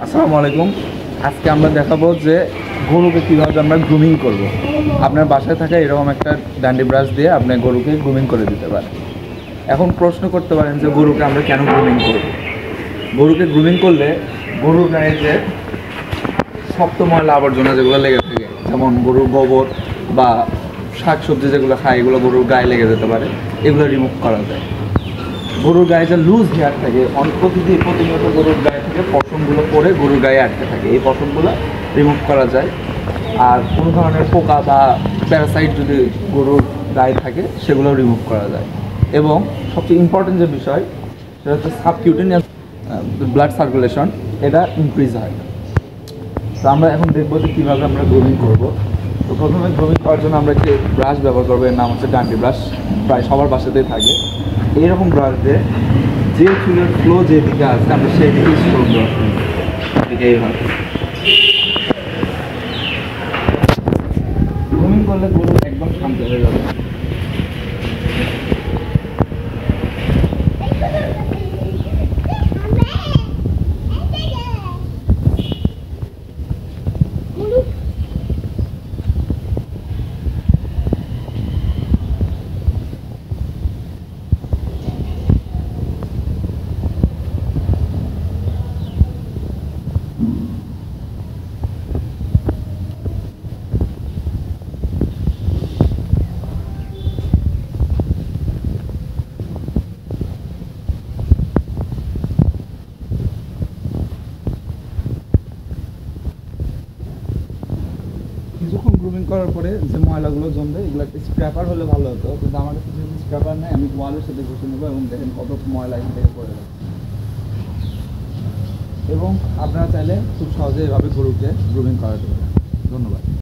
আসসালামু আলাইকুম। আজকে আমরা দেখাবো যে গরুকে কীভাবে আমরা গ্রুমিং করব। আপনার বাসায় থাকা এরকম একটা ডান্ডি ব্রাশ দিয়ে আপনি গরুকে গ্রুমিং করে দিতে পারেন। এখন প্রশ্ন করতে পারেন যে গরুকে আমরা কেন গ্রুমিং করব। গরুকে গ্রুমিং করলে গরুর গায়ে যে শক্ত ময়লা আবর্জনা যেগুলো লেগে থাকে, যেমন গরুর গোবর বা শাকসবজি যেগুলো খায় এগুলো গরুর গায়ে লেগে যেতে পারে, এগুলো রিমুভ করা যায়। গরুর গায়ে যে লুজ হেয়ার থাকে, প্রতিনিয়ত গরুর গায়ে থেকে পশমগুলো পরে গরুর গায়ে আটকে থাকে, এই পশমগুলো রিমুভ করা যায়। আর কোনো ধরনের পোকা বা প্যারাসাইট যদি গরুর গায়ে থাকে সেগুলো রিমুভ করা যায়। এবং সবচেয়ে ইম্পর্টেন্ট যে বিষয় সেটা হচ্ছে সাবকিউটেনিয়াস ব্লাড সার্কুলেশন, এটা ইনক্রিজ হয়। তো আমরা এখন দেখবো যে কীভাবে আমরা গ্রুমিং করবো। তো প্রথমে গ্রুমিং করার জন্য আমরা একটি ব্রাশ ব্যবহার করবো, এর নাম হচ্ছে ডান্ডি ব্রাশ। প্রায় সবার বাসাতেই থাকে। এইরকম ব্রাশ দিয়ে যে চুলের ফ্লো যেদিকে আছে আমরা সেই দিকে স্ট্রোক দেওয়া দিকে এইভাবে গ্রুমিং করলে গরু একদম শান্ত হয়ে যাবে। কিছুক্ষণ গ্রুমিং করার পরে যে ময়লাগুলো জমবে এগুলো স্ক্র্যাপার হলে ভালো হতো, কিন্তু আমার কাছে যেহেতু স্ক্র্যাপার নেই, আমি ওয়ালের সাথে ঘষে নেবো এবং দেখেন কত ময়লা এখান থেকে পড়ে যাচ্ছে। এবং আপনারা চাইলে খুব সহজে এভাবে গরুকে গ্রুমিং করাতে পারেন। ধন্যবাদ।